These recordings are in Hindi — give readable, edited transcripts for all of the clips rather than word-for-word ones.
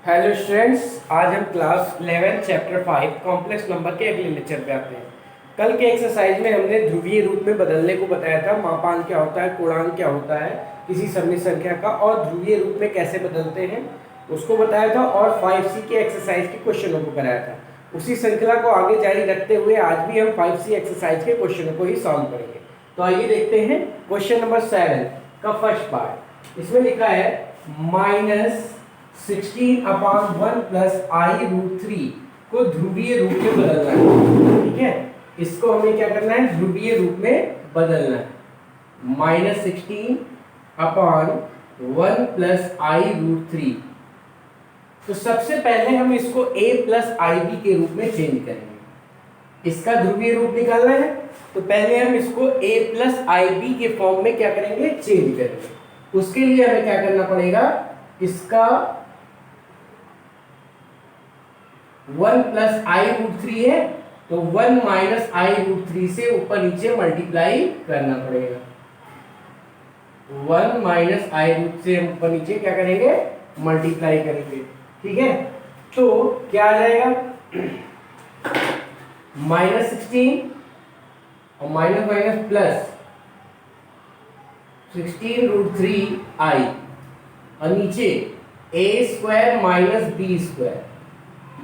हेलो स्टूडेंट्स, आज हम क्लास 11 चैप्टर 5 कॉम्प्लेक्स नंबर के अगले लेक्चर पे आते हैं। कल के एक्सरसाइज में हमने ध्रुवीय रूप में बदलने को बताया था। मापांक क्या होता है, पूर्णांक क्या होता है किसी सममित संख्या का, और ध्रुवीय रूप में कैसे बदलते हैं उसको बताया था, और 5C के एक्सरसाइज के क्वेश्चनों को कराया था। उसी श्रृंखला को आगे जारी रखते हुए आज भी हम 5C एक्सरसाइज के क्वेश्चनों को ही सॉल्व करेंगे। तो आइए देखते हैं क्वेश्चन नंबर 7 का फर्स्ट पार्ट। इसमें लिखा है -16/1 प्लस i√3 को ध्रुवीय रूप में बदलना है। ठीक है, इसको हमें क्या करना है, ध्रुवीय रूप में बदलना है। -16/1 प्लस i√3। तो सबसे पहले हम इसको a प्लस ib के रूप में चेंज करेंगे। इसका ध्रुवीय रूप निकालना है, तो पहले हम इसको a प्लस ib के फॉर्म में क्या करेंगे, चेंज करेंगे। उसके लिए हमें क्या करना पड़ेगा, इसका 1 प्लस i√3 है, तो 1 माइनस i√3 से ऊपर नीचे मल्टीप्लाई करना पड़ेगा। 1 माइनस i√3 से ऊपर नीचे क्या करेंगे, मल्टीप्लाई करेंगे। ठीक है, तो क्या आ जाएगा, -16 और माइनस माइनस प्लस 16√3i, और नीचे a² माइनस b²,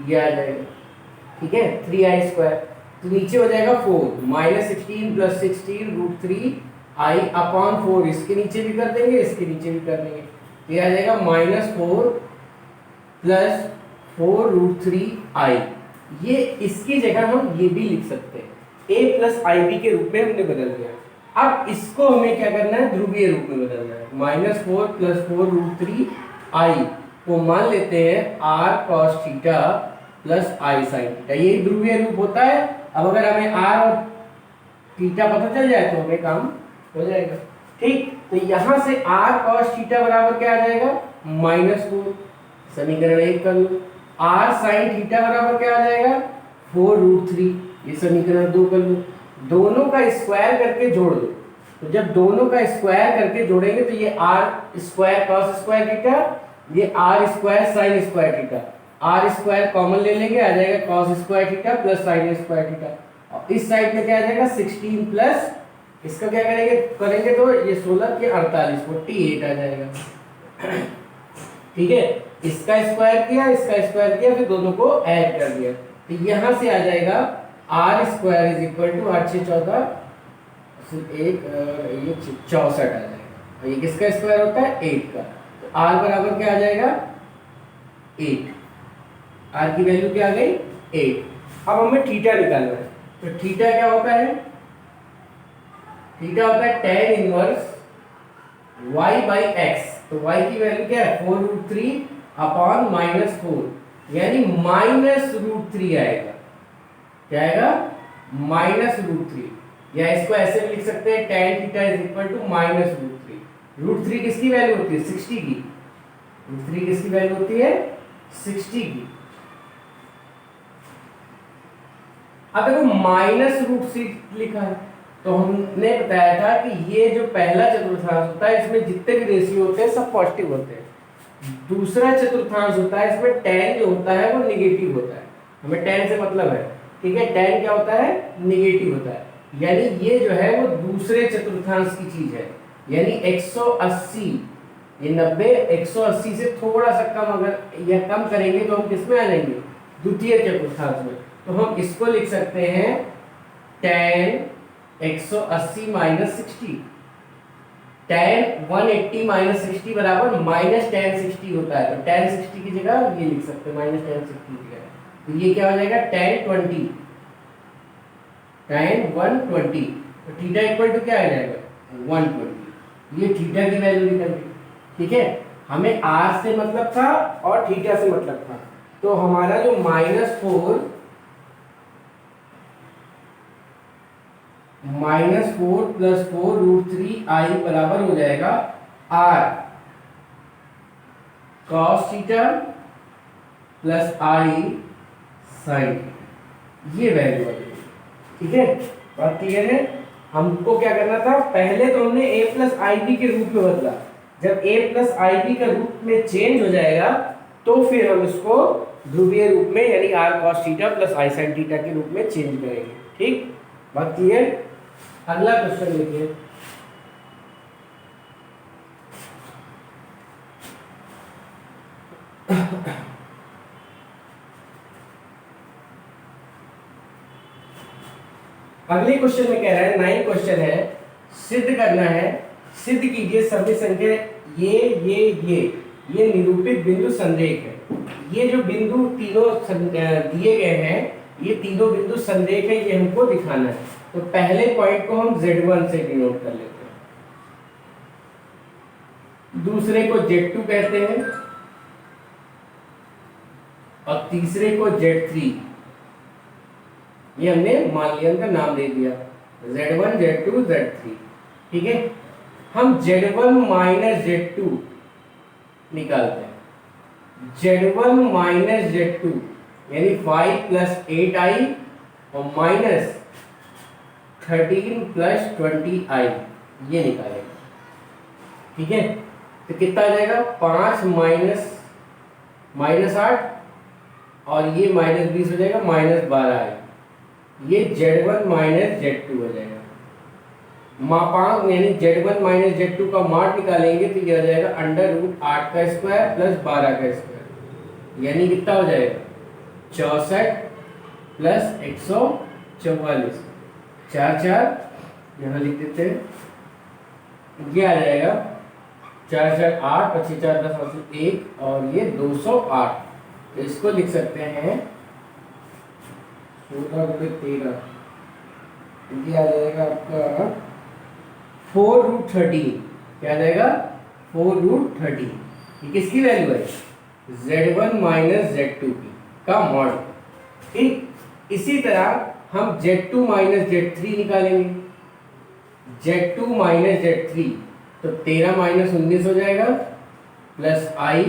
ये आ जाएगा। ठीक है, 3i², तो नीचे हो जाएगा 4, -16 प्लस 16√3i/4। इसके नीचे भी कर देंगे, इसके नीचे भी कर देंगे, तो ये आ जाएगा -4 प्लस 4√3i। ये इसकी जगह हम ये भी लिख सकते हैं, a प्लस ib के रूप में हमने बदल दिया। अब इसको हमें क्या करना है, ध्रुवीय रूप में बदलना है। -4 प्लस 4√3i को मान लेते हैं r cos theta plus i sin theta. ये ध्रुवीय रूप होता है। अब अगर हमें r और थीटा पता चल जाए तो हमें काम हो जाएगा। ठीक, तो यहां से r cos थीटा बराबर क्या आ जाएगा, -4, समीकरण 1 कर लो। r sin थीटा बराबर क्या आ जाएगा, 4√3, ये समीकरण 2 कर लो। दोनों का स्क्वायर करके जोड़ दो, तो जब दोनों का स्क्वायर करके जोड़ेंगे तो ये r² cos स्क्वायर थीटा, ये r² sin square theta, r² common ले लेंगे, आ जाएगा cos square theta plus sin square theta. और इस साइड में क्या आ जाएगा, 16 प्लस इसका क्या करेंगे तो ये 16 के 48, 48 आ जाएगा। ठीक है, इसका स्क्वायर किया, इसका स्क्वायर किया, फिर दोनों को ऐड कर दिया, तो यहां से आ जाएगा r² = 8 से 14, ये 64 आ जाएगा। और ये किसका स्क्वायर होता है, 8 का, तो r बराबर क्या आ जाएगा, 8। r की वैल्यू क्या आ गई, 8। अब हमें थीटा निकालना है, तो थीटा क्या होता है, थीटा होता है tan इनवर्स y/x। तो y की वैल्यू क्या है, 4√3/-4, यानी -√3 आएगा। क्या आएगा, -√3, या इसको ऐसे भी लिख सकते हैं, tan थीटा = -√3। √3 किसकी वैल्यू होती है, 60 की। √3 किसकी वैल्यू होती है, 60 की। अब देखो -√6 लिखा है, तो हमने बताया था कि ये जो पहला चतुर्थांश होता है, इसमें जितने भी रेशियो होते हैं सब पॉजिटिव होते हैं। दूसरा चतुर्थांश होता है, इसमें tan जो होता है वो निगेटिव होता है। हमें tan से मतलब है, ठीक है, tan क्या होता है, निगेटिव होता है। यानी ये जो है वो दूसरे चतुर्थांश की चीज है, यानी 180, ये 90 180 से थोड़ा सा कम अगर या कम करेंगे तो हम किसमें आ जाएंगे, द्वितीय चतुर्थांश में। तो हम इसको लिख सकते हैं tan 180 - 60, tan 180 - 60 बराबर -tan 60 होता है। तो tan 60 की जगह ये लिख सकते हैं, -tan 60 की जगह, तो ये क्या हो जाएगा, tan 120। तो थीटा इक्वल टू क्या आ जाएगा, 120। ये थीटा की वैल्यू निकल गई। ठीक है, हमें r से मतलब था और थीटा से मतलब था, तो हमारा जो -4 प्लस 4√3i बराबर हो जाएगा r cos theta plus i sin, ये वैल्यू आ गई। ठीक है, बात क्लियर है। हमको क्या करना था, पहले तो हमने a प्लस आई बी के रूप में बदला। जब a प्लस आई बी का रूप में चेंज हो जाएगा तो फिर हम इसको ध्रुवीय रूप में यानी r cos theta plus i sin theta के रूप में चेंज करेंगे। ठीक, बात क्लियर? अगला क्वेश्चन देखिए। अगले क्वेश्चन में कह रहा है, 9 क्वेश्चन है, सिद्ध करना है, सिद्ध कीजिए सभी संख्या ये निरूपित बिंदु संरेख है। ये जो बिंदु तीनों दिए गए हैं, ये तीनों बिंदु संरेख है, ये हमको दिखाना है। तो पहले पॉइंट को हम Z1 से डिनोट कर लेते हैं, दूसरे को Z2 कहते हैं और तीसरे को Z3। ये हमने मान लिया, उनका नाम दे दिया Z1 Z2 Z3। ठीक है, हम Z1 माइनस Z2 निकालते हैं। Z1 माइनस Z2 यानी 5 प्लस 8i और माइनस 13 प्लस 20i, ये निकालेंगे। ठीक है, तो कितना आ जाएगा? 5 माइनस 8 और ये माइनस 20 हो जाएगा, माइनस 12i। ये Z1 माइनस Z2 हो जाएगा। मापांक यानी Z1 माइनस Z2 का मान निकालेंगे तो ये आ जाएगा √8 का स्क्वायर प्लस 12 का स्क्वायर, यानी कितना हो जाएगा? 64 प्लस 144, 4 यहाँ लिख देते हैं, ये आ जाएगा 4 4 8, 25 4 10 1 और ये 208। तो इसको लिख सकते हैं 16×13, ये आ जाएगा आपका 4√13। क्या आ जाएगा? 4√13। ये किसकी वैल्यू है? Z1 माइनस Z2 की का मॉड। ठीक, इसी तरह हम Z2 माइनस Z3 निकालेंगे। Z2 माइनस Z3 तो 13 माइनस 19 हो जाएगा प्लस i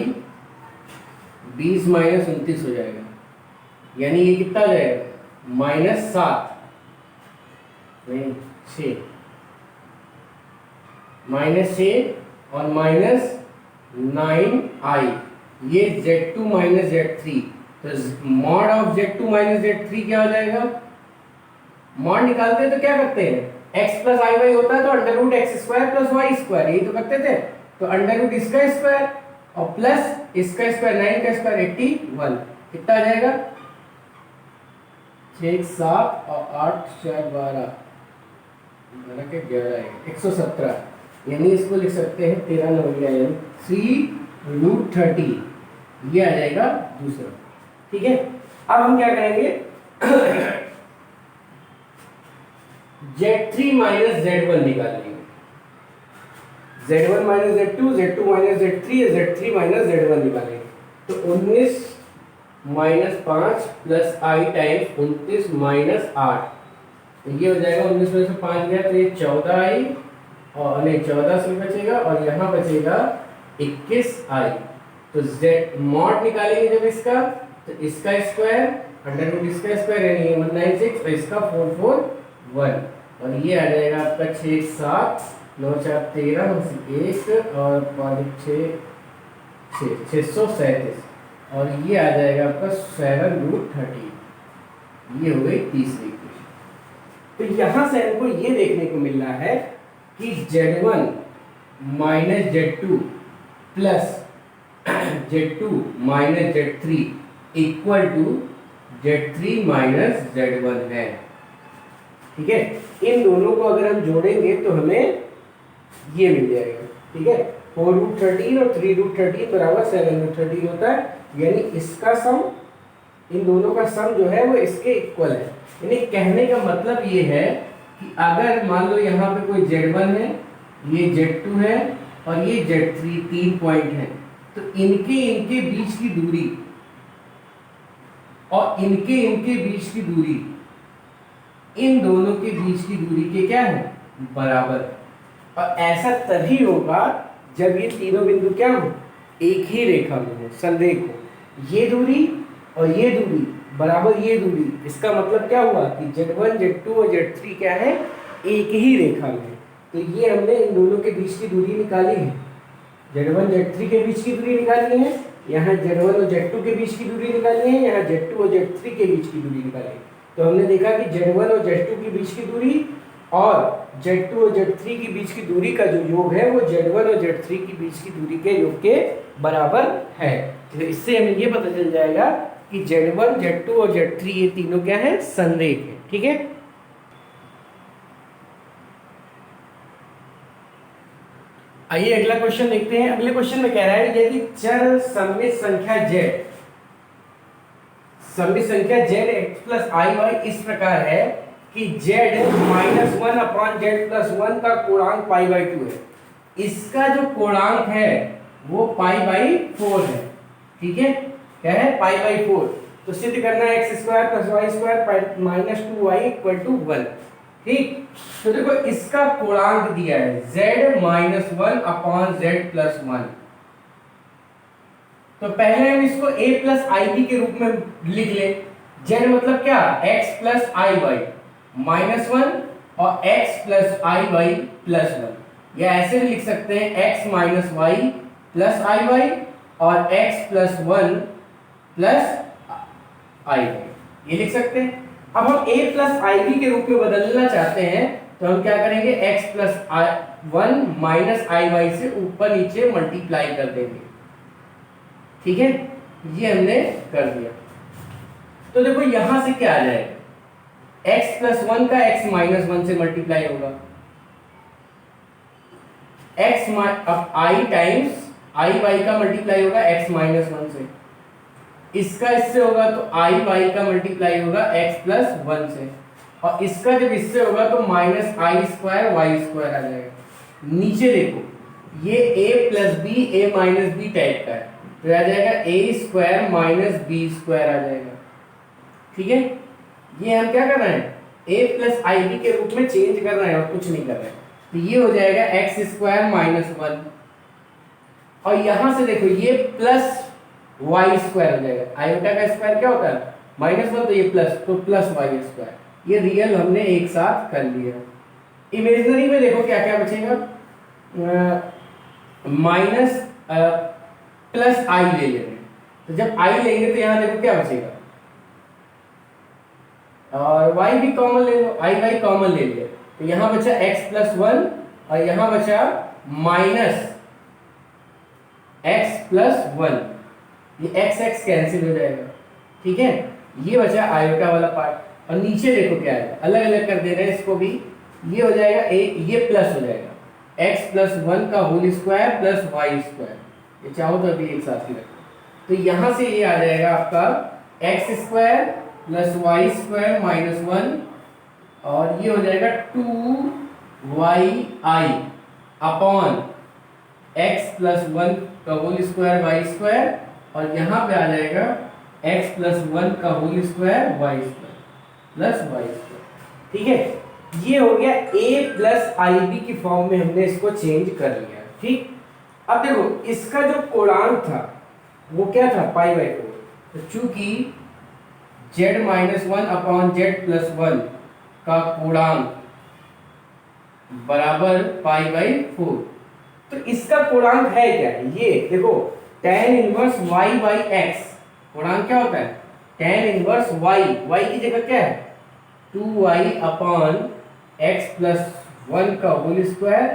20 माइनस 29 हो जाएगा, यानी ये कितना हो जाएगा? -7 नहीं 6, -6 और -9i। ये Z2 माइनस Z3, तो mod of Z2 minus Z3 क्या हो जाएगा? मॉड निकालते हैं तो क्या करते हैं? x प्लस आई वाई होता है तो √x² प्लस वाई स्क्वायर, यही तो करते थे। तो √ इसका स्क्वायर और प्लस इसका स्क्वायर, 9 का स्क्वायर 81, कितना आ जाएगा? 6 7 और 8 4 12 के 11 117, यानी इसको लिख सकते हैं 13 9 यानी 3√30, ये आ जाएगा दूसरा। ठीक है, अब हम क्या करेंगे? Z3 माइनस Z1 निकालेंगे। Z1 minus Z2, Z2 minus Z3, Z3 minus Z1 निकालेंगे। तो 19 minus 5 plus i times 29 minus 8, तो ये हो जाएगा 19 में से 5 गया तो ये 14i और नहीं 14 से बचेगा और यहाँ बचेगा 21i। तो z मॉड निकालेंगे जब इसका, तो इसका स्क्वायर √ इसका स्क्वायर यानी 196 और इसका 441 और ये आ जाएगा आपका 6 7 9 4 13 1 और 5 6 637 और ये आ जाएगा आपका 7√30। ये हो गई तीसरी इक्वेशन। तो यहां से हमको ये देखने को मिल रहा है कि Z1 minus Z2 plus Z2 minus Z3 equal to Z3 minus Z1 है। ठीक है, इन दोनों को अगर हम जोड़ेंगे तो हमें ये मिल जाएगा। ठीक है, 4√13 और 3√13 बराबर 7√13 होता है, यानी इसका सम, इन दोनों का सम जो है वो इसके इक्वल है। यानी कहने का मतलब ये है कि अगर मान लो यहाँ पे कोई Z1 है, ये Z2 है और ये Z3, 3 पॉइंट है, तो इनके बीच की दूरी और इनके बीच की दूरी, इन दोनों के बीच की दूरी के क्या है? बराबर। और ऐसा तभी होगा जब ये तीनों बिंदु क्या हो? एक ही रेखा में हो, संरेख हो। ये दूरी और ये दूरी बराबर ये दूरी, इसका मतलब क्या हुआ कि Z1 Z2 और Z3 क्या है? एक ही रेखा में। तो ये हमने इन दोनों के बीच की दूरी निकाली है, Z1 Z3 के बीच की दूरी निकाली है, यहाँ Z1 और Z2 के बीच की दूरी निकालनी है, यहाँ Z2 और Z3 के बीच की दूरी निकालनी है। तो हमने देखा कि Z1 और Z2 के बीच की दूरी और Z2 और Z3 के बीच की दूरी का जो योग है वो Z1 और Z3 के बीच की दूरी के योग के बराबर है। तो इससे हमें ये पता चल जाएगा कि Z1, Z2 और Z3 ये तीनों क्या है, संरेख है। ठीक है, आइए अगला क्वेश्चन देखते हैं। अगले क्वेश्चन में कह रहा है यदि चर सममित संख्या z x plus i Y इस प्रकार है कि z minus one upon z plus one का पूर्णांक पाई बाई 2 है, इसका जो पूर्णांक है वो पाई बाई 4 है। ठीक है, क्या है, पाई बाई 4। तो सिद्ध करना है x square plus y square minus 2y equal to 1। ठीक, तो देखो इसका पूर्णांक दिया है z minus one upon z plus one. तो पहले हम इसको a प्लस आई बी के रूप में लिख ले। z मतलब क्या, x plus i Y minus one और x plus i Y plus one, या ऐसे भी लिख सकते हैं x minus Y plus i Y और x plus one plus i Y, ये लिख सकते हैं। अब हम a प्लस आई बी के रूप में बदलना चाहते हैं तो हम क्या करेंगे, x प्लस वन माइनस आई वाई से ऊपर नीचे मल्टीप्लाई कर देंगे। ठीक है, ये हमने कर दिया। तो देखो यहां से क्या आ जाएगा, x प्लस वन का x माइनस वन से मल्टीप्लाई होगा, x अब i टाइम्स आई वाई का मल्टीप्लाई होगा x माइनस वन से, इसका इससे होगा तो आई वाई का मल्टीप्लाई होगा x प्लस वन से, और इसका जब इससे होगा तो minus i square y square आ जाएगा। नीचे देखो ये a plus b a minus b type का है, तो आ जाएगा a square minus B square आ जाएगा। ठीक है, ये हम क्या कर रहे हैं, a प्लस आई बी के रूप में चेंज कर रहे हैं और कुछ नहीं कर रहे हैं। तो ये हो जाएगा एक्स स्क्वायर माइनस वन, और यहां से देखो ये प्लस वाई स्क्वायर हो जाएगा। आयोटा का स्क्वायर क्या होता है, माइनस वन, तो ये प्लस, तो प्लस वाई स्क्वायर। ये रियल हमने एक साथ कर लिया। इमेजिनरी में देखो क्या क्या बचेगा, माइनस प्लस आई ले लेंगे, तो जब आई लेंगे तो यहां देखो क्या बचेगा, और y भी कॉमन ले लो, आई वाई कॉमन ले लिया, तो यहां बचा x प्लस वन और यहां बचा माइनस x प्लस वन, ये x x कैंसिल हो जाएगा। ठीक है, ये बचा आयोटा वाला पार्ट। और नीचे देखो क्या है, अलग अलग कर दे रहे हैं इसको भी, ये हो जाएगा ये प्लस हो जाएगा x प्लस वन का whole square plus y square, ये चाहो तो अभी एक साथ ही रखो। तो यहां से ये आ जाएगा आपका x square plus y square minus one, और ये हो जाएगा 2yi upon x plus one का होल स्क्वायर वाई स्क्वायर, और यहाँ पे आ जाएगा x प्लस वन का whole square y square plus y square. ठीक है, ये हो गया a प्लस आई बी की फॉर्म में हमने इसको चेंज कर लिया। ठीक, अब देखो इसका जो पूर्णांक था वो क्या था, पाई बाई 4। तो चूंकि z minus one upon z plus one का पूर्णांक बराबर पाई बाई 4, तो इसका पूर्णांक है क्या, ये देखो tan inverse y by x, पूर्णांक क्या होता है, tan इनवर्स y की जगह क्या है 2y upon x plus one का whole square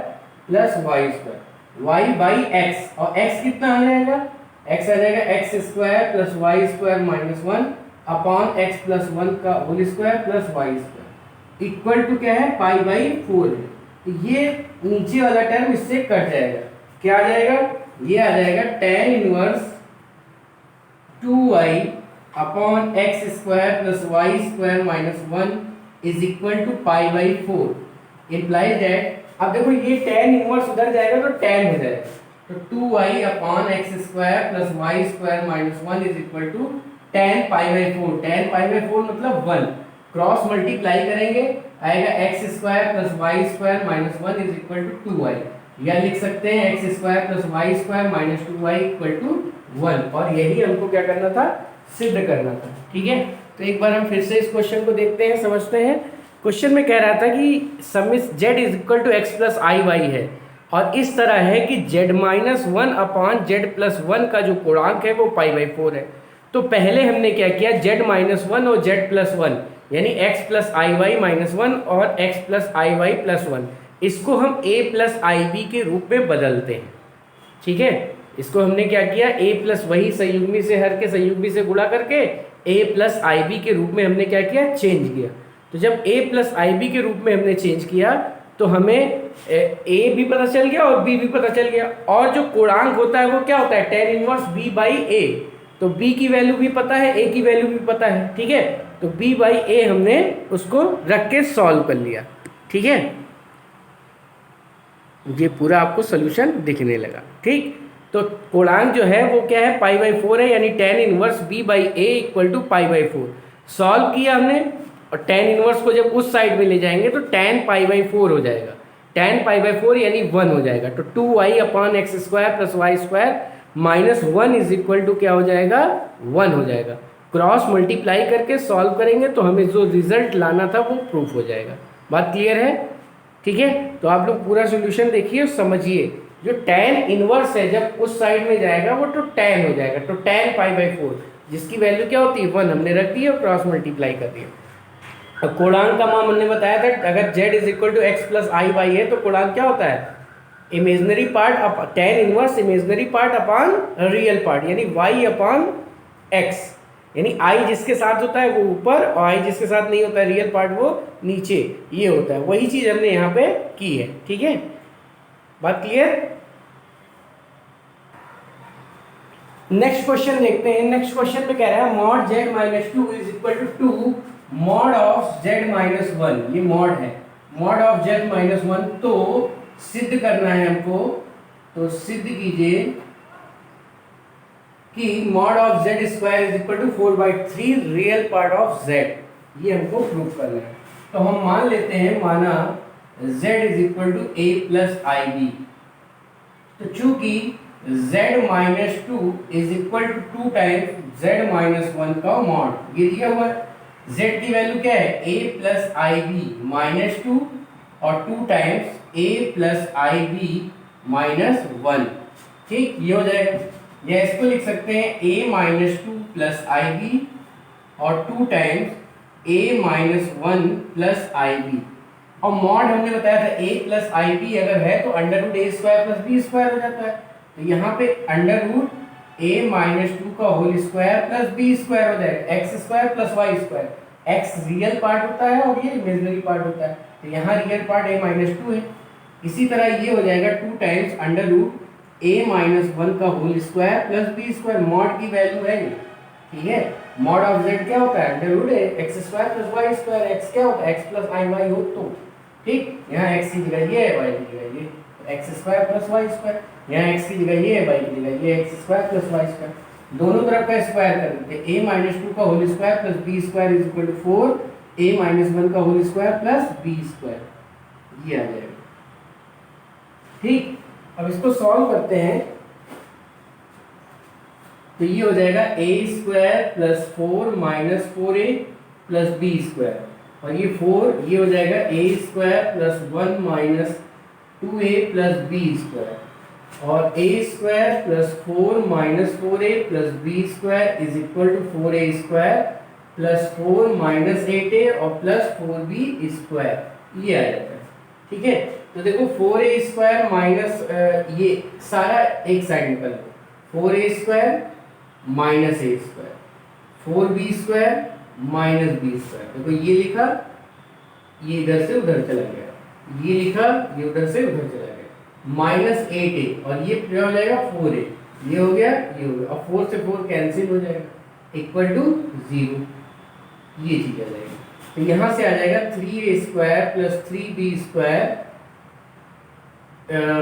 plus y square, y by x, और x कितना आ जाएगा, x आ जाएगा x square plus y square minus one upon x plus one का whole square plus y square equal to क्या है, पाई बाई 4 है। तो ये नीचे वाला टर्म इससे कट जाएगा, क्या आ जाएगा, ये आ जाएगा tan inverse 2y upon x square plus y square minus one is equal to pi by 4 implies that. अब देखो ये tan इनवर्स उधर जाएगा तो tan हो जाएगा, तो 2y upon x square plus y square minus one is equal to tan pi by 4, tan pi by 4 मतलब 1, क्रॉस मल्टीप्लाई करेंगे आएगा x square plus y square minus one is equal to 2y, या लिख सकते हैं x square plus y square minus 2y equal to 1, और यही हमको क्या करना था, सिद्ध करना था। ठीक है, तो एक बार हम फिर से इस क्वेश्चन को देखते हैं, समझते हैं। क्वेश्चन में कह रहा था कि समिस z is equal to x plus i y है, और इस तरह है कि z-1 अपान z+1 का जो गुणांक है वो π/4 है। तो पहले हमने क्या किया, z-1 और z+1 यानी x प्लस iy-1 और x प्लस iy+1 इसको हम a प्लस ib के रूप में बदलते हैं। ठीक है, इसको हमने क्या किया, a प्लस वही संयुग्मी से हर के संयुग्मी से गुणा करके a प्लस ib के रूप में हमने क्या किया, चेंज किया। तो जब a प्लस ib के रूप में हमने चेंज किया तो हमें a भी पता चल गया और b भी पता चल गया। और जो गुणांक होता है वो क्या होता है, tan inverse b by a। तो b की वैल्यू भी पता है, a की वैल्यू भी पता है। ठीक है, तो b बाई a हमने उसको रख के सॉल्व कर लिया। ठीक है, ये पूरा आपको सोल्यूशन दिखने लगा। ठीक, तो गुणांक जो है वो क्या है, π/4 है, यानी tan inverse b by a equal to π/4। Solve किया हमने और tan इनवर्स को जब उस साइड में ले जाएंगे तो tan π/4 हो जाएगा। tan π/4 यानी 1 हो जाएगा। तो 2y upon x square plus y square minus 1 is equal to क्या हो जाएगा, 1 हो जाएगा। क्रॉस मल्टीप्लाई करके सॉल्व करेंगे तो हमें जो रिजल्ट लाना था वो प्रूफ हो जाएगा। बात क्लियर है? ठीक है, तो आप लोग पूरा सोल्यूशन देखिए और समझिए। जो tan इनवर्स है जब उस साइड में जाएगा वो तो tan हो जाएगा। तो tan π/4 जिसकी वैल्यू क्या होती है, 1 हमने रख दी और क्रॉस मल्टीप्लाई कर दिया। अब कोणांक का मान हमने बताया था, अगर z is equal to x plus i y है तो कोणांक क्या होता है, imaginary part tan inverse imaginary part upon real part, यानी y अपान x, यानी i जिसके साथ होता है वो ऊपर और i जिसके साथ नहीं होता है रियल पार्ट वो नीचे, ये होता है। वही चीज हमने यहाँ पे की है। ठीक है, बात क्लियर? नेक्स्ट क्वेश्चन देखते हैं। नेक्स्ट क्वेश्चन में कह रहा है mod z-2 is equal to 2 mod of z-1। ये मॉड है, मॉड ऑफ z-1। तो सिद्ध करना है हमको, तो सिद्ध कीजिए कि mod of z square is equal to 4/3 real part of z। ये हमको प्रूव करना है। तो हम मान लेते हैं, माना z is equal to a plus ib। तो चूंकि z-2 is equal to 2 times z-1 का मॉड, ये दिया हुआ है। z की वैल्यू क्या है, a प्लस ib-2 और 2 टाइम्स a प्लस ib-1। ठीक, ये हो जाएगा। या इसको लिख सकते हैं a-2 प्लस ib और 2 टाइम्स a-1 प्लस ib। और मॉड हमने बताया था a प्लस ib अगर है तो under root a square plus b square हो जाता है। तो यहाँ पे अंडर रूट a-2 का whole square plus b square हो जाएगा, x square plus y square. x real part होता है और ये इमेजिनरी पार्ट होता है, तो यहाँ रियल पार्ट a-2 है। इसी तरह ये हो जाएगा 2 टाइम्स अंडर रूट a-1 का whole square plus b square. Mod की वैल्यू है ये। ठीक है, मॉड ऑफ z क्या होता है, under root x square plus y square. x क्या होता है, x प्लस i y हो तो। ठीक, यहाँ x की जगह ये है, y की जगह ये, x square plus y square. यहाँ x की जगह ये है, y की जगह ये, x square plus y square. दोनों तरफ का स्क्वायर कर देते हैं। a-2 का whole square plus b square is equal to 4 a-1 का whole square plus b square, ये आ जाएगा। ठीक, अब इसको सॉल्व करते हैं तो ये हो जाएगा a square plus 4 minus 4a plus b square, और ये 4 ये हो जाएगा a square plus 1 minus 2a plus b square, और a square plus 4 minus 4a plus b square is equal to 4a square plus 4 minus 8a और प्लस 4b स्क्वायर, ये आ जाता है। ठीक है, तो देखो 4a स्क्वायर माइनस ये सारा एक साइड निकल दो, 4a square minus a square, 4b square minus b square. देखो ये लिखा, ये इधर से उधर चला गया, ये लिखा, ये उधर से उधर चला गया, माइनस 8a और ये क्या हो जाएगा 4a, ये हो गया, ये हो गया, और 4 से 4 कैंसिल हो जाएगा इक्वल टू 0, ये चीज आ जाएगी। तो यहाँ से आ जाएगा 3a square plus 3b square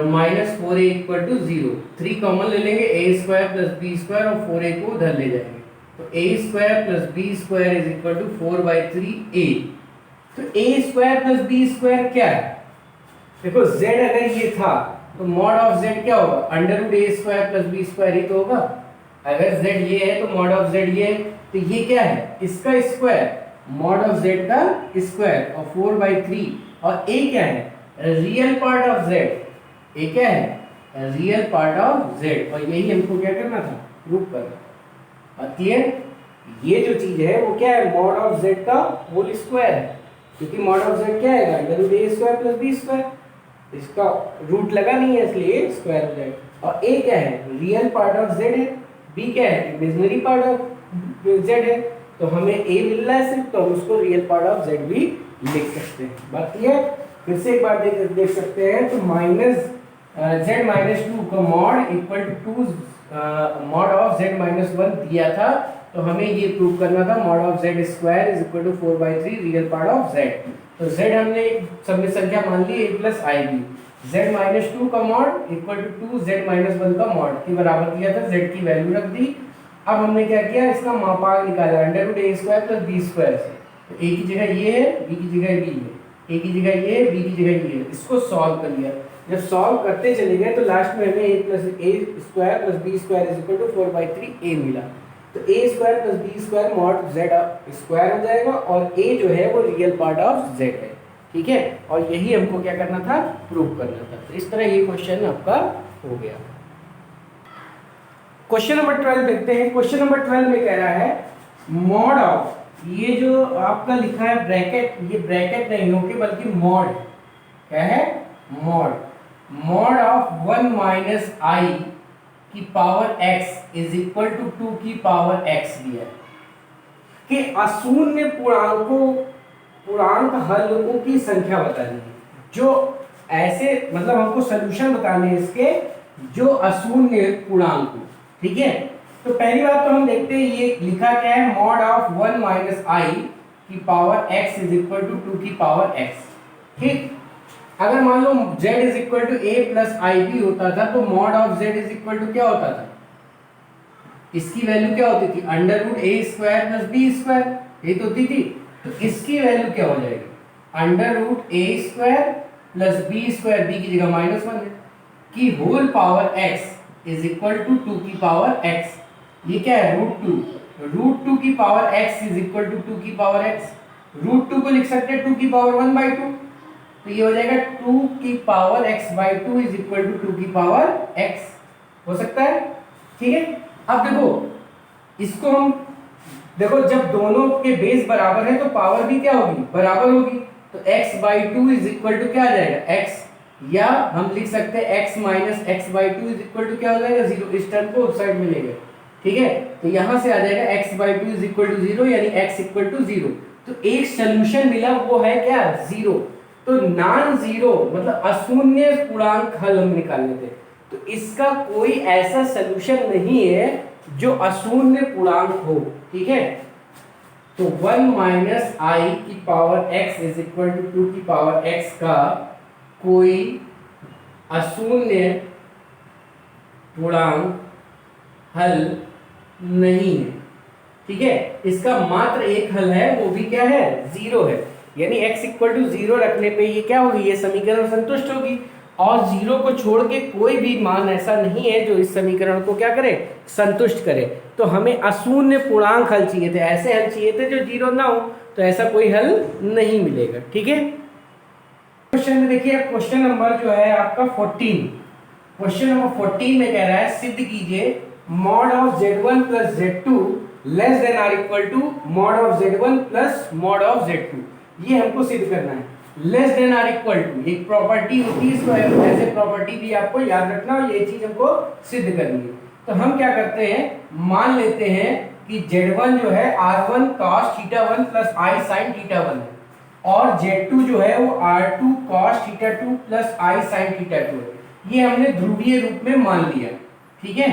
minus 4a equal to 0। 3 common ले लेंगे, a square plus b square और 4a को उधर ले जाएंगे, तो a square plus b square is equal to 4/3a। तो a square plus b square क्या है, देखो z अगर ये था तो मॉड ऑफ z क्या होगा, under root a square plus b square ही तो होगा। अगर z ये है तो मॉड ऑफ z ये है, तो ये क्या है, इसका स्क्वायर, मॉड ऑफ z का स्क्वायर और 4/3, और a क्या है, रियल पार्ट ऑफ z, ए क्या है रियल पार्ट ऑफ जेड, और यही हमको क्या करना था प्रूव करना। और क्लियर, ये जो चीज है वो क्या है मॉड ऑफ जेड का होल स्क्वायर है, क्योंकि मॉड ऑफ जेड क्या है under root a square plus b square, इसका रूट लगा नहीं है इसलिए स्क्वायर हो जाएगा। और ए क्या है रियल पार्ट ऑफ जेड है, बी क्या है इमेजिनरी पार्ट ऑफ जेड है, तो हमें ए मिल रहा है सिर्फ, तो हम उसको रियल पार्ट ऑफ जेड भी लिख सकते हैं। बात क्लियर, फिर से एक बार देख सकते हैं, तो माइनस जेड माइनस टू का mod equal to mod of z minus one दिया था, तो हमें ये प्रूव करना था mod of z square is equal to 4/3 real part of z. तो जेड हमने सब में संख्या मान ली a plus i b, z minus two का mod equal to z minus one का मॉड के बराबर दिया था, जेड की वैल्यू रख दी। अब हमने क्या किया इसका मापांक निकाला under root a square plus b square से, तो ए की जगह ये है बी की जगह बी है, ए की जगह ये है बी की जगह ये है, इसको सॉल्व कर लिया। जब सॉल्व करते चले गए तो लास्ट में हमें a plus a square plus b square is equal to 4/3 a मिला, तो a square plus b square mod z square हो जाएगा, और a जो है वो रियल पार्ट ऑफ जेड है, ठीक है। और यही हमको क्या करना था प्रूव करना था। तो इस तरह ये क्वेश्चन आपका हो गया। क्वेश्चन नंबर 12 देखते हैं। क्वेश्चन नंबर 12 में कह रहा है मॉड ऑफ, ये जो आपका लिखा है ब्रैकेट, ये ब्रैकेट नहीं होके बल्कि मॉड, क्या है mod, mod of 1 minus i की power x is equal to 2 की पावर x दिया है कि अशून्य पूर्णांक हलों की संख्या बतानी है, जो ऐसे मतलब हमको सलूशन बताने हैं इसके जो अशून्य पूर्णांक हो, ठीक है। तो पहली बात तो हम देखते हैं ये लिखा क्या है मॉड ऑफ 1 माइनस आई की power x is equal to 2 की पावर x, ठीक। अगर मान लो z is equal to a plus i b होता था तो mod of z is equal to क्या होता था, इसकी वैल्यू क्या होती थी under root a square plus b square, ये तो होती थी। तो इसकी वैल्यू क्या हो जाएगी under root a square plus b square, b की जगह माइनस वन है, की whole power x is equal to 2 की पावर x, ये क्या है रूट टू की power x is equal to 2 की पावर x, रूट 2 को लिख सकते हैं 2 की पावर 1/2, तो ये हो जाएगा 2 की power x/2 is equal to 2 की पावर x, हो सकता है, ठीक है। अब देखो इसको हम देखो जब दोनों के बेस बराबर है तो पावर भी क्या होगी बराबर होगी, तो x/2 इज इक्वल टू क्या आ जाएगा x, या हम लिख सकते हैं x minus x/2 is equal to क्या हो जाएगा 0, इस टर्म को उस साइड में ले गए, ठीक है। तो यहां से आ जाएगा x/2 इज इक्वल टू 0 यानी x इक्वल टू 0, तो एक सोल्यूशन मिला वो है क्या 0। तो नॉन जीरो मतलब अशून्य पूर्णांक हल हम निकालने थे, तो इसका कोई ऐसा सलूशन नहीं है जो अशून्य पूर्णांक हो, ठीक है। तो 1 माइनस आई की power x is equal to 2 की पावर x का कोई अशून्य पूर्णांक हल नहीं है, ठीक है। इसका मात्र एक हल है, वो भी क्या है 0 है, यानी x इक्वल टू 0 रखने पे ये क्या होगी ये समीकरण संतुष्ट होगी, और 0 को छोड़ के कोई भी मान ऐसा नहीं है जो इस समीकरण को क्या करे संतुष्ट करे। तो हमें अशून्य पूर्णांक हल चाहिए थे, ऐसे हल चाहिए थे जो 0 ना हो, तो ऐसा कोई हल नहीं मिलेगा, ठीक है। क्वेश्चन में देखिए क्वेश्चन नंबर जो है आपका 14, क्वेश्चन नंबर 14 में कह रहा है सिद्ध कीजिए mod of z1 plus z2 less than or equal to mod of z1 plus mod of z2, ये हमको सिद्ध करना है। Less than or equal to एक प्रॉपर्टी होती है, इसको ऐसे प्रॉपर्टी भी आपको याद रखना और ये चीज हमको सिद्ध करनी है। तो हम क्या करते हैं मान लेते हैं कि z1 जो है r1 cos θ1 plus i sin θ1 है, और z2 जो है वो r2 cos θ2 plus i sin θ2 है। ये हमने ध्रुवीय रूप में मान लिया, ठीक है।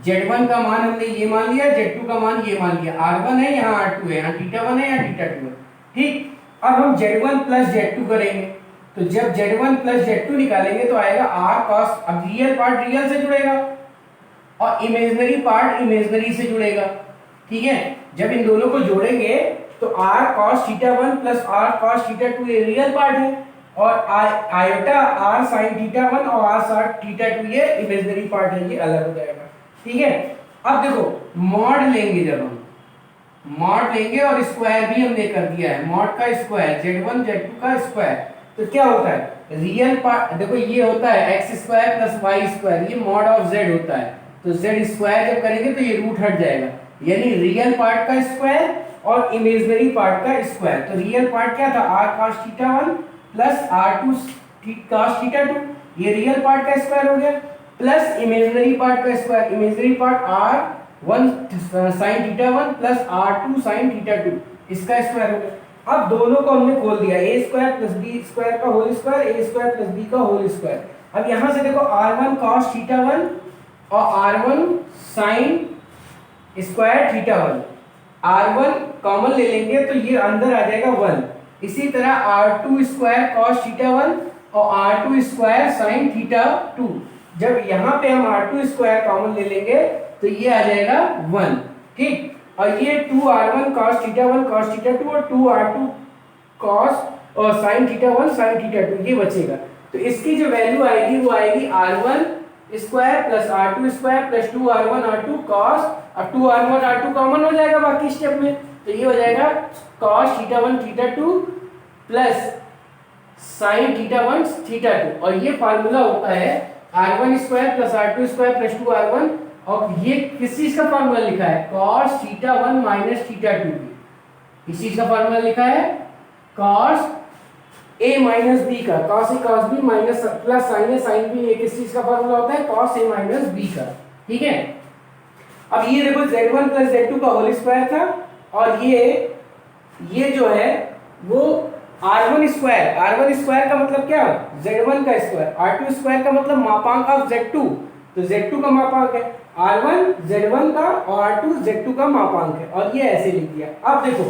z1 का मान हमने ये मान लिया, z2 का मान ये मान लिया, r1 है यहाँ r2 है, यहाँ θ1 है यहाँ θ2 है, ठीक। अब हम z1 प्लस z2 करेंगे, तो जब z1 प्लस z2 निकालेंगे तो आएगा r cos, अब रियल पार्ट रियल से जुड़ेगा और इमेजिनरी पार्ट इमेजिनरी से जुड़ेगा, ठीक है। जब इन दोनों को जोड़ेंगे तो r cos θ1 plus r cos θ2 ये रियल पार्ट है, और आयोटा r sin θ1 और r sin θ2 ये इमेजिनरी पार्ट है, ये अलग हो जाएगा, ठीक है। अब देखो मॉड लेंगे, जब हम मॉड लेंगे और स्क्वायर भी हमने कर दिया है, मॉड का स्क्वायर z1 z2 का स्क्वायर, तो क्या होता है रियल पार्ट, देखो ये होता है x square plus y square, ये मॉड ऑफ जेड होता है। तो जेड स्क्वायर जब करेंगे तो ये रूट हट जाएगा, यानी रियल पार्ट का स्क्वायर और इमेजिनरी पार्ट का स्क्वायर। तो रियल पार्ट क्या था r cos theta 1 plus r two cos theta 2, ये रियल पार्ट का स्क्वायर हो गया, प्लस इमेजिनरी पार्ट का square, imaginary part r 1 sine theta 1 plus r 2 sine theta 2, इसका स्क्वायर हो गया। अब दोनों को हमने खोल दिया, ए स्क्वायर प्लस बी स्क्वायर का होल स्क्वायर, ए स्क्वायर प्लस बी का होल स्क्वायर। अब यहां से देखो r1 cos थीटा 1 और r1 sin square theta 1, r1 common ले लेंगे तो ये अंदर आ जाएगा 1। इसी तरह r2 स्क्वायर cos थीटा 1 और r2 स्क्वायर sin थीटा 2, जब यहां पे हम r2 स्क्वायर कॉमन ले लेंगे तो ये आ जाएगा 1, ठीक। और ये 2r1 cos theta 1 cos theta 2 और 2r2 cos और sin थीटा 1 sin थीटा 2 ये बचेगा। तो इसकी जो वैल्यू आएगी वो आएगी r1 square plus r2 square plus 2r1 r2 cos, और 2r1 r2 कॉमन हो जाएगा बाकी स्टेप में, तो ये हो जाएगा cos theta 1 theta 2 plus sin theta 1 theta 2। और ये फार्मूला होता है r1 square plus r2 square plus 2r1, और ये किस चीज का फार्मूला लिखा है cos थीटा 1 माइनस थीटा 2, किस चीज का फार्मूला लिखा है cos a माइनस b का, cos a cos b minus plus sin a sin b, ये किस चीज का फार्मूला होता है cos a माइनस b का, ठीक है। अब ये देखो z1 प्लस z2 का होल स्क्वायर था, और ये जो है वो r1 स्क्वायर का मतलब क्या z1 का स्क्वायर, r2 स्क्वायर का मतलब मापांक ऑफ z2, तो z2 का मापांक है, r1 z1 का और r2 z2 का मापांक है, और ये ऐसे लिख दिया। अब देखो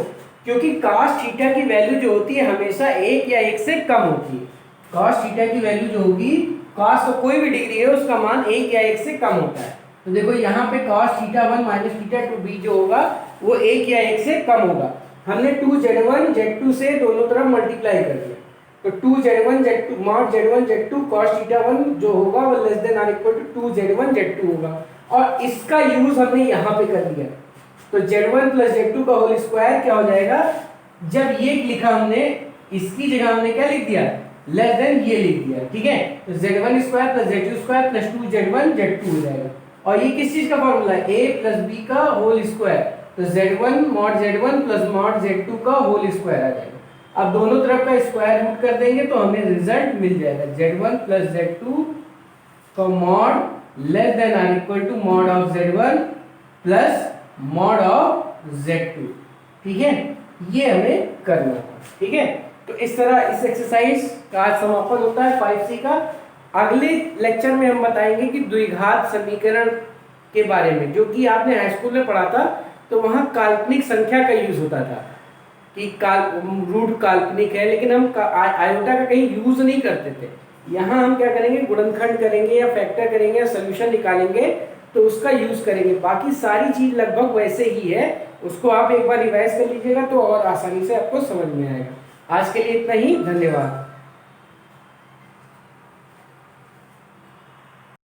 क्योंकि cos थीटा की वैल्यू जो होती है हमेशा 1 या 1 से कम होती है, cos थीटा की वैल्यू जो होगी, cos का कोई भी डिग्री है उसका मान 1 या 1 से कम होता है। तो देखो यहाँ पे cos theta 1 minus theta 2b जो होगा वो 1 या 1 से कम होगा। हमने 2z1 z2 से दोनों तरफ मल्टीप्लाई कर दिया, तो 2z1 z2 mod z1 z2 cos theta 1 जो होगा वो less than or equal to 2z1 z2 होगा, और इसका यूज हमने यहाँ पे कर लिया। तो z1 प्लस z2 का होल स्क्वायर क्या हो जाएगा, जब ये लिखा हमने इसकी जगह हमने क्या लिख दिया लेस देन ये लिख दिया, ठीक है। तो z1 square plus z2 square plus 2z1 z2 हो जाएगा, और ये किस चीज का फॉर्मूला है a प्लस b का होल स्क्वायर, तो z1 mod z1 plus mod z2 का होल स्क्वायर आ जाएगा। अब दोनों तरफ का स्क्वायर रूट कर देंगे तो हमें रिजल्ट मिल जाएगा z1 प्लस z2 का mod less than or equal to mod of z1 plus mod of z2, ठीक है। ये हमें करना था, ठीक है। तो इस तरह इस एक्सरसाइज का समापन होता है 5C का। अगले लेक्चर में हम बताएंगे कि द्विघात समीकरण के बारे में, जो कि आपने हाई स्कूल में पढ़ा था, तो वहाँ काल्पनिक संख्या का यूज होता था कि रूट काल्पनिक है, लेकिन हम आयोटा का कहीं यूज नहीं करते थे। यहाँ हम क्या करेंगे, गुणनखंड करेंगे या फैक्टर करेंगे या सोल्यूशन निकालेंगे तो उसका यूज करेंगे। बाकी सारी चीज लगभग वैसे ही है, उसको आप एक बार रिवाइज कर लीजिएगा तो और आसानी से आपको समझ में आएगा। आज के लिए इतना ही, धन्यवाद।